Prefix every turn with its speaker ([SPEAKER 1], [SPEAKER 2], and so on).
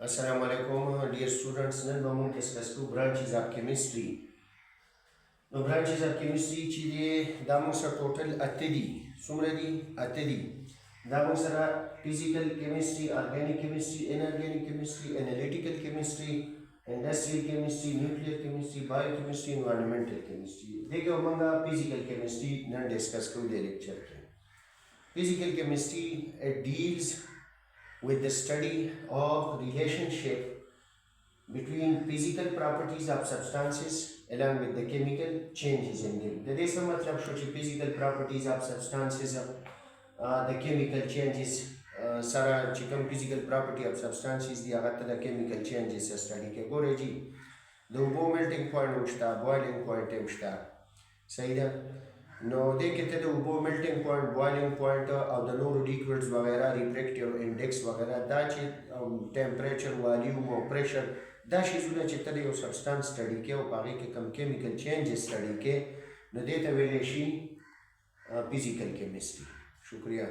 [SPEAKER 1] Assalamu alaikum, dear students. Nan we discuss two branches of chemistry. The branches of chemistry چې دی دا موږ سره ټوټل اته دي. څومره دي؟ اته دي. دا موږ سره physical chemistry, organic chemistry, inorganic chemistry, analytical chemistry, industrial chemistry, nuclear chemistry, biochemistry, environmental chemistry. دغه موږ physical chemistry نن ډیسکس کوو د لیکچر کې. Physical chemistry deals with the study of relationship between physical properties of substances along with the chemical changes in them. The this matlab sho che physical properties of substances the chemical changes sara che kom physical property of substances di agata the chemical changes study ke gore ji the melting point ushta boiling point ushta sahi da نو دې کې ته د اوبو میلټینګ پوینټ بوایلینګ پوینټ او د نورو لیکویډز وغیرہ ریفریکټیو انډیکس وغیرہ دا چې ټمپریچر والیوم او پریشر دا شیزونه چې ته د یو سبسټانس سټډي کې او په هغې کې کم کیمیکل چینجز سټډي کې نو دې ته ویلی شي فزیکل کیمستري. شکریہ.